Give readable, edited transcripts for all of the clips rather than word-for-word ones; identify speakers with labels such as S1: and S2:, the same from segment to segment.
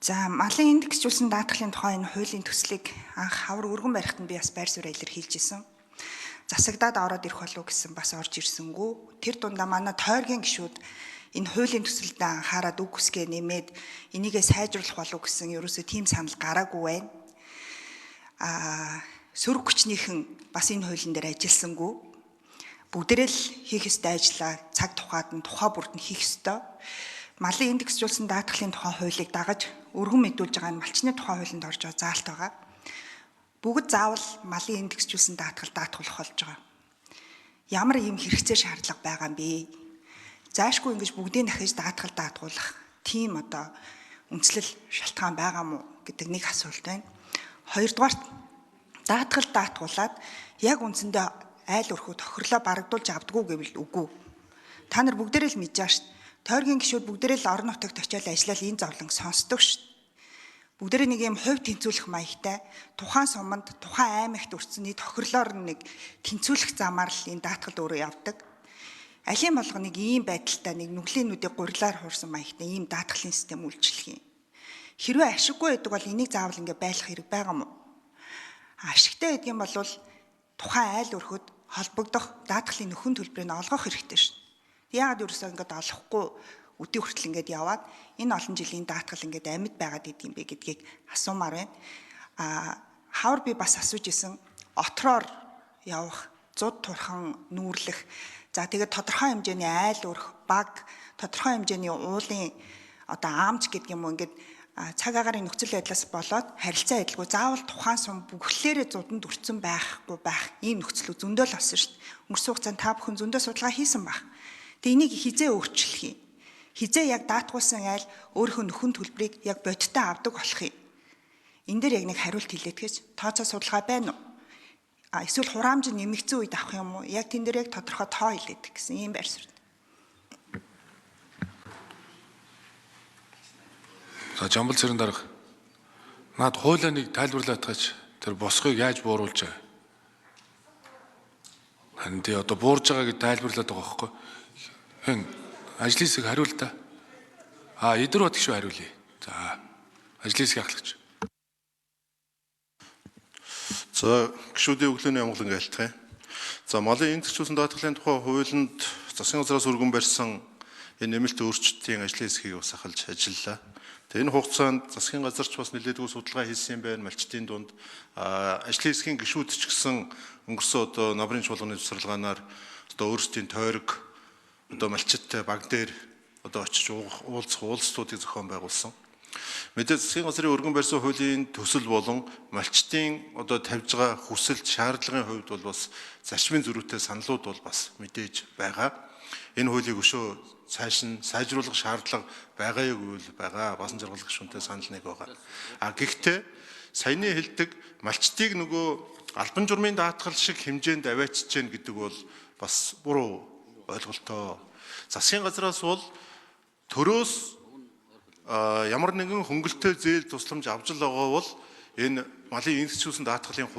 S1: За малын индексжүүлсэн даатгалын тухай энэ хуулийн төслийг анх хавар өргөн барихад нь би бас байр суурь илэрхийлжсэн. Засагдаад ороод ирэх болов гэсэн бас орж ирсэнгүү. Тэр дундаа манай тойргийн гишүүд энэ хуулийн төсөлд анхаарад үг хүсгээ нэмээд энийгээ сайжруулах болов гэсэн ерөөсөө тийм санал гараагүй байна. Сөрөг хүчнийхэн бас энэ хуулийн дээр ажилласангүй. Бүгдээрээ л хийх ёстой ажлаа цаг тухайд нь тухай бүрд нь хийх ёстой. Малын индексжүүлсэн даатгалын тухай хуулийг дагаж өргөн мэдүүлж байгаа нь малчны тухай хуулинд орж байгаа заалт байгаа. Бүгд заавал малын индексжүүлсэн даатгал даатгуулах болж байгаа. Ямар ийм хэрэгцээ шаардлага байгаа юм бэ? Заашгүй ингэж бүгдийг дахиж даатгал даатгуулах тийм үндслэл шалтгаан байгаа мó гэдэг нэг асуулт байна. Хоёрдугаарт даатгал даатгуулад яг үндсэндээ айл өрхөө тохирлоо барагдуулж авдаггүй гэвэл үгүй. Та нар бүгдээрээ л мэдж байгаа шүү дээ. Тойргийн гишүүд бүгдээрээ л орон нутагт очиад ажиллаад энэ зовлон сонсдог шүү дээ. Бүгдээрээ нэг юм хувь тэнцвүүлэх маягтай тухайн суманд тухайн аймагт өртсөний тохирлоор нэг тэнцвүүлэх замаар л энэ даатгал өөрөө явдаг. Алийн болгоныг ийм байдалтай нэг нүглийн нүдийг гурилаар хуурсан маягтай ийм даатгалын систем үйлчлэх юм. Хэрвээ ашиггүй байдаг бол энийг заавал ингэ байлгах хэрэг байгаа мó. Ашигтай гэдэг юм бол тухайн айл өрхөд холбогдох даатгалын нөхөн төлбөрийг олгох хэрэгтэй шүү. Яагаад ерөөсөө ингэж олохгүй өдөө хүртэл ингэж яваад энэ олон жилийн даатгал ингэж амьд байгаад идэм бэ гэдгийг асуумаар байна. Хавар би бас асууж исэн отроор явах, зуд турхан нүүрлэх, за тэгээд тодорхой хэмжээний айл өрх, баг, тодорхой хэмжээний уулын аамч гэдэг юм уу ингэж цаг агаарын нөхцөл байдлаас болоод харилцаа адилгүй заавал тухайн сум бүхлээрээ зуданд өртсөн байхгүй байх ийм нөхцөл зөндөө л болсон шүү дээ. Өнгөрсөн хугацаанд та бүхэн зөндөө судалгаа хийсэн баг. Тэгээ энийг хизээ өөрчлөх юм. Хизээ яг даатгуулсан айл өөрийнхөө нөхөн төлбөрийг яг бодиттой авдаг болох юм. Энэ дээр яг нэг хариулт хэлээд гэж тооцоо судалгаа байна уу? Эсвэл хураамж нэмэгдсэн үед авах юм уу? Яг тэн дээр яг тодорхой тоо хэлээд гэсэн ийм байр суурь.
S2: За Жамбал цэрэн дарга. Наад хуулиа нэг тайлбарлаад тааж тэр босхыг яаж бууруулж байгаа? Харин тий одоо буурж байгааг тайлбарлаад байгаа байхгүй. Хэн ажлын хэсэг хариул та. Эдэр бод гişүү хариулъя. За ажлын хэсэг ахлагч.
S3: За гişүүдийн өглөөний амгалан айлтгая. За малын индексжүүлсэн даатгалын тухай хуулинд засгийн газраас өргөн барьсан энэ нэмэлт өөрчлөлтийн ажлын хэсгийг бас ахалж ажиллалаа. Тэгээ энэ хугацаанд засгийн газарч бас нэлээдгүй судалгаа хийсэн юм байна. Малчтын дунд ажлын хэсгийн гишүүд ч гэсэн өнгөрсөн намрын чуулганы тусарлагаанаар өөрсдийн тойрог малчиттай баг дээр очиж уулзах уулзлуудыг зохион байгуулсан. Мэдээж засгийн газрын өргөн барьсан хуулийн төсөл болон малчтын тавьж байгаа хүсэлт шаардлагын хувьд бол бас зарчмын зөрүүтэй саналууд бол бас мэдээж байгаа. Энэ хуулийг өшөө цааш нь сайжруулах шаардлага байгаа юу гэвэл байгаа. Басан жаргалах гишүүнтэй санал нэг байгаа. Гэхдээ саяны хэлдэг малчтыг нөгөө албан журмын даатгал шиг хэмжээнд аваачиж гэн гэдэг бол бас буруу ойлголтоо. Засгийн газраас бол төрөөс ямар нэгэн хөнгөлөлтөө зээл тусламж авч л байгаа бол энэ малын индексжүүлсэн даатгалын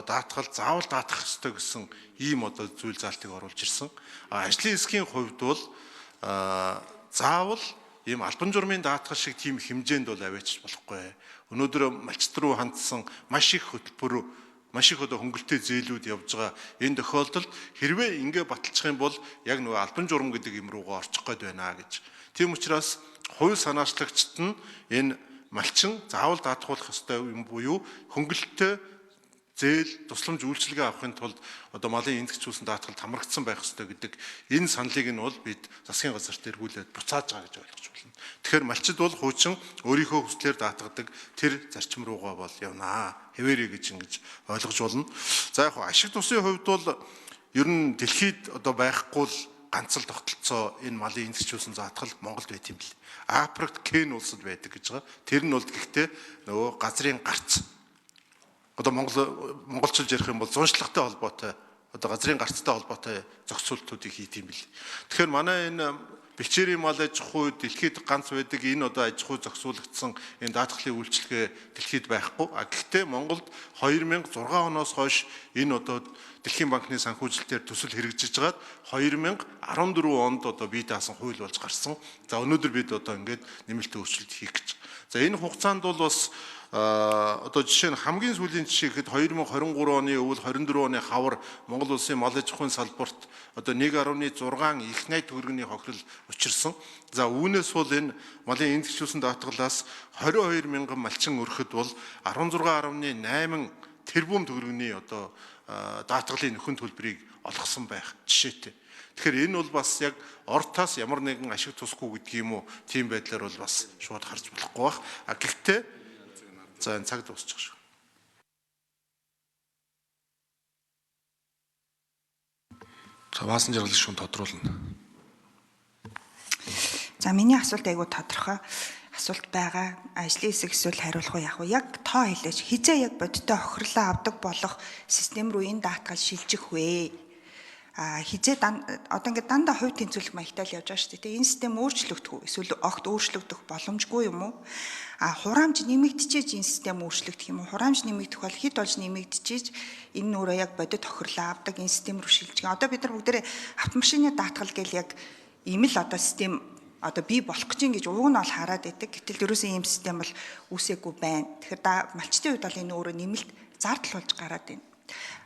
S3: даатгал заавал даатгах ёстой гэсэн ийм зүйл заалтыг оруулж ирсэн. Ажлын хэсгийн хувьд бол заавал ийм албан журмын даатгал шиг тийм хэмжээнд бол аваачиж болохгүй. Өнөөдөр малчт руу хандсан маш их хөтөлбөр, маш их хөнгөлөлтөө зээлүүд явж байгаа. Энэ тохиолдолд хэрвээ ингэ баталчих юм бол яг нөгөө албан журам гэдэг юм руугаа орчих гээд байна гэж. Тийм учраас хувь санаачлагчид нь энэ малчин заавал даатгуулах ёстой юм буюу хөнгөлөлтөө зээл тусламж үйлчилгээ авахын тулд малын индексжүүлсэн даатгалд хамрагдсан байх ёстой гэдэг энэ саналыг нь бол бид засгийн газарт эргүүлээд буцааж байгаа гэж ойлгож байна. Тэгэхээр малчид бол хуучин өөрийнхөө хүслээр даатгадаг тэр зарчим руугаа бол явнаа. Хэвээрээ гэж ингэж ойлгож болно. За яг ашиг тусын хувьд бол ер нь дэлхийд байхгүй л ганц л тогтолцоо энэ малын индексжүүлсэн даатгал Монголд байт юм бэл. Африкт Кен улсад байдаг гэж байгаа. Тэр нь бол гэхдээ нөгөө газрын гарц монголчилж ярих юм бол зуншлагтай холбоотой газрын гарцтай холбоотой зохицуултуудыг хийх юм бэл. Тэгэхээр манай энэ бэлчээрийн мал аж ахуй дэлхийд ганц байдаг энэ одоо аж ахуй зохицуулагдсан энэ даатгалын үйлчилгээ дэлхийд байхгүй. Гэхдээ Монголд 2006 оноос хойш энэ одоо Дэлхийн банкны санхүүжилтээр төсөл хэрэгжиж байгаад 2014 онд одоо бие даасан хууль болж гарсан. За өнөөдөр бид одоо ингээд нэмэлт өөрчлөлт хийх гэж. За энэ хугацаанд бол бас одоо жишээ нь хамгийн сүүлийн жишээ гэхэд 2023 оны өвөл 24 оны хавар Монгол улсын мал аж ахуйн салбарт одоо 1.6 их найт төгрөгийн хохирол учирсан. За үүнээс бол энэ малын эндэгчүүлсэн даатгалаас 22 мянган малчин өрөхөд бол 16.8 тэрбум төгрөгийн одоо даатгалын нөхөн төлбөрийг олгосон байх жишээтэй. Тэгэхээр энэ бол бас яг ортоос ямар нэгэн ашиг тусахгүй гэдэг юм уу, тийм байдлаар бол бас шууд харж болохгүй байх. Гэхдээ за энэ цаг дуусчих шүү.
S2: За баасан жаргалын шүүн тодруулна.
S1: За миний асуулт айгүй тодорхой асуулт байгаа. Ажлын хэсэг эсвэл хариулах уу яг уу? Яг тоо хэлээч. Хизээ яг бодиттой охирлоо авдаг болох систем рүү энэ даатгал шилжих вэ? Хизээ одоо ингээд дандаа хувь тэнцвэрлэх маягтай л явж байгаа шүү дээ. Энэ систем өөрчлөгдөх үү? Эсвэл огт өөрчлөгдөх боломжгүй юм уу? Хураамж нэмэгдчихэж энэ систем өөрчлөгдөх юм уу? Хураамж нэмэгдэх бол хэд болж нэмэгдчихэж энэ өөрөө яг бодит охирлоо авдаг энэ систем рүү шилжих. Одоо бид нар бүгдээрээ автомашины даатгал гэл яг ийм л одоо систем одоо бий болох гэж ингэж уг нь бол хараад байдаг. Гэтэл ерөөсөн ийм систем бол үүсээгүй байна. Тэгэхээр малчтын үед бол энэ өөрөө нэмэлт зардал болж гараад байна.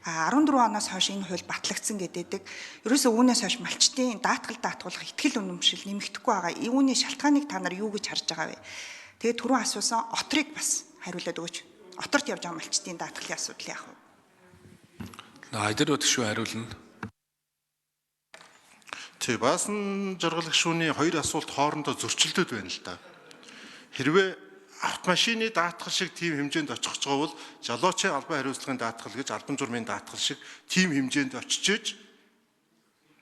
S1: 14 оноос хойш энэ хууль батлагдсан гэдэг. Ерөөсөө үүнээс хойш малчтын даатгуулах ихтгэл үнэмшил нэмэгдэхгүй байгаа. Үүний шалтгааныг та нар юу гэж харж байгаа вэ? Тэгээд түрүү асуусан отрыг бас хариулаад өгөөч. Оторт явж байгаа малчтын даатгалын асуудал яах вэ?
S2: Айдар өтгшүү хариулна.
S3: Тэг баасан жаргалах шүүний хоёр асуулт хоорондоо зөрчилдөд байна л да. Хэрвээ автомашины даатгал шиг тийм хэмжээнд очих гэж байгаа бол жолоочийн албан хариуцлагын даатгал гэж албан журмын даатгал шиг тийм хэмжээнд очиж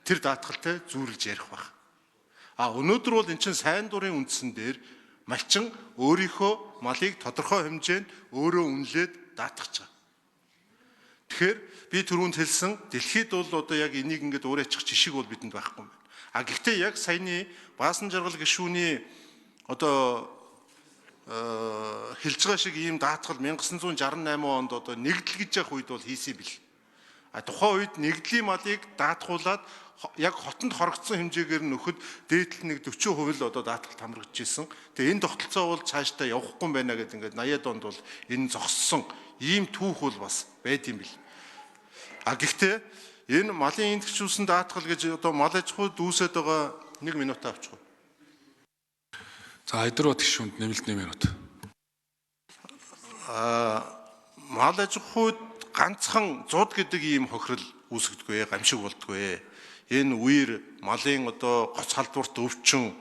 S3: тэр даатгалтай зүүрлж ярих байх. Өнөөдөр бол эн чинь сайн дурын үндсэн дээр малчин өөрийнхөө малыг тодорхой хэмжээнд өөрөө үнэлээд даатгаж байгаа. Тэгэхээр би түрүүнд хэлсэн дэлхийд бол одоо яг энийг ингээд уурайчих жишг бол бидэнд байхгүй юм байна. Гэхдээ яг саяны баасан жаргал гишүүний одоо хэлж байгаа шиг ийм даатгал 1968 онд одоо нэгдэл гэж явах үед бол хийсэн бил. Тухайн үед нэгдлийн малыг даатгуулад яг хотонд хорогдсон хэмжээгээр нөхөд дээдл нэг 40% л одоо даатгалт хамрагдж ирсэн. Тэгээ энэ тогтолцоо бол цаашдаа явахгүй байна гэдэг ингээд 80-аад онд бол энэ зогссон ийм түүх бол бас байд юм бил. Гэхдээ энэ малын эндэгчүүлсэн даатгал гэж одоо мал аж ахуй дүүсэд байгаа 1 минут авчих.
S2: За айдар өтгшүүнд нэмэлт 1 минут.
S3: Мал аж ахуйд ганцхан зуд гэдэг ийм хохирол үүсгдэггүй, гамшиг болдгоо. Энэ үер малын одоо гоц халдварт өвчин,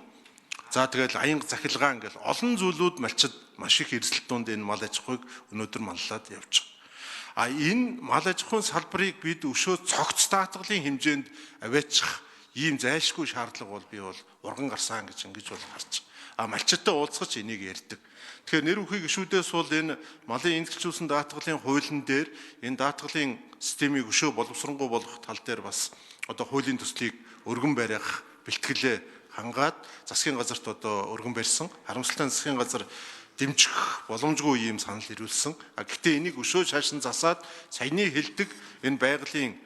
S3: за тэгэл аянга захилгаан гэл олон зүйлүүд малчид маш их эрсдэлтүүнд энэ мал аж ахуйг өнөөдөр манлаад явж байгаа. Энэ мал аж ахуйн салбарыг бид өшөө цогц даатгалын хэмжээнд аваачих ийм зайлшгүй шаардлага бол би бол урган гарсан гэж ингэж бол харж. Малчидтай уулзгаж энийг ярьдаг. Тэгэхээр нэр бүхий гишүүдээс бол энэ малын эндэгчүүлсэн даатгалын хуулийн дээр энэ даатгалын системийг өшөө боловсронгуй болгох тал дээр бас одоо хуулийн төслийг өргөн барих бэлтгэлээ хангаад засгийн газарт одоо өргөн барьсан. Харамсалтай засгийн газар дэмжих боломжгүй ийм санал ирүүлсэн. Гэхдээ энийг өшөө шаашин засаад саяны хэлдэг энэ байгалийн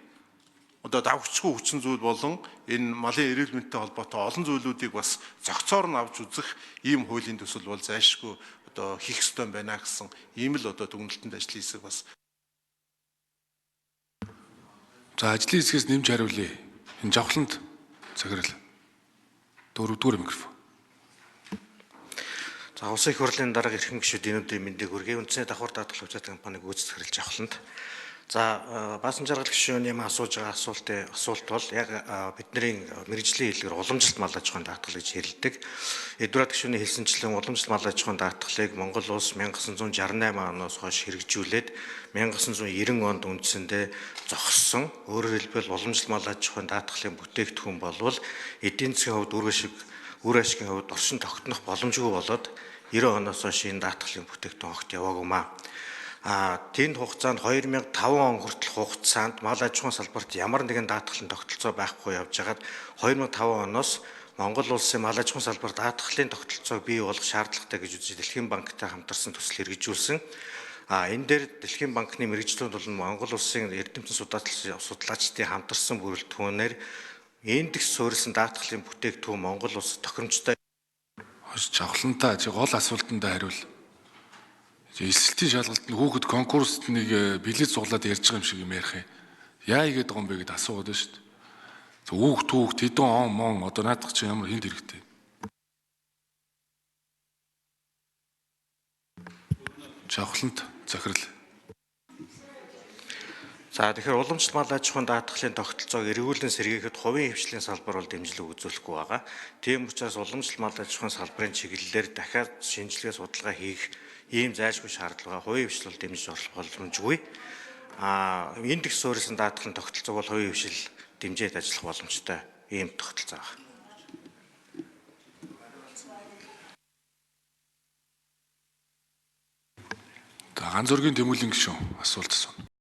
S3: одоо давхцгүй хүчин зүйл болон энэ малын эрүүл мэндтэй холбоотой олон зүйлүүдийг бас зохицоор нь авч үзэх ийм хуулийн төсөл бол зайлшгүй одоо хийх ёстой байна гэсэн ийм л одоо дүгнэлтэнд ажлын хэсэг бас.
S2: За ажлын хэсгээс нэмж хариулъя. Энэ жавхланд цагирал. 4-р микрофон.
S4: За улсын их хурлын дарга эрхэм гишүүд өнөөдрийн мэндийг хүргэе. Үндэсний давхар даатгал хөгжүүлэлт компаниг гүйцэтгэж жавхланд. За баасан жаргал гишүүний асууж байгаа асуулт бол яг бидний мэргэжлийн хэлээр уламжлалт мал аж ахуйн даатгал гэж хэлдэг. Эдвард гишүүний хэлсэнчлэн уламжлалт мал аж ахуйн даатгалыг Монгол улс 1968 оноос хойш хэрэгжүүлээд 1990 онд үндсэндээ зогссон. Өөрөөр хэлбэл уламжлалт мал аж ахуйн даатгалын бүтээгдэхүүн болвол эдийн засгийн хувьд үр ашигын хувьд орчин тогтнох боломжгүй болоод 90 оноос хойш энэ даатгалын бүтээгдэхүүн огт яваагүй маа. Тэнд хугацаанд 2005 он хүртэл хугацаанд мал аж ахуйн салбарт ямар нэгэн даатгалын тогтолцоо байхгүй явж хагаад 2005 оноос Монгол улсын мал аж ахуйн салбар даатгалын тогтолцоог бий болгох шаардлагатай гэж үзэж Дэлхийн банктай хамтарсан төсөл хэрэгжүүлсэн. Энэ дээр Дэлхийн банкны мэрэгжлүүд бол Монгол улсын эрдэмтэн судлаачдын хамтарсан бүрэлдэхүүнээр индекс суурилсан даатгалын бүтээгдэхүүн Монгол улс тохиромжтой
S2: Жавхлантаа гол асуултанд хариул. Эсэлтийн шалгалт нь хүүхэд конкурст нэг билет цуглаад ярьж байгаа юм шиг юм ярих юм. Яа игээд байгаа юм бэ гэдээ асуугаад байна шүү дээ. Хүүхд хэдэн он мон одоо наадах чинь ямар хүнд хэрэгтэй. Жавхлант захирал.
S4: За тэгэхээр уламжлалт мал аж ахуйн даатгалын тогтолцоог эргүүлэн сэргийхэд хувийн хвшлийн салбар бол дэмжлэг үзүүлэхгүй байгаа. Тийм учраас уламжлалт мал аж ахуйн салбарын чиглэлээр дахиад шинжилгээ судалгаа хийх ийм зайлшгүй шаардлага хувийн хвшил бол дэмжиж оруулах боломжгүй. Индекс суурилсан даатгалын тогтолцоог бол хувийн хвшил дэмжиж ажиллах боломжтой ийм тогтолцоо байна.
S2: Ганц зургийн тэмүүлэн гişүн асуулт асууна.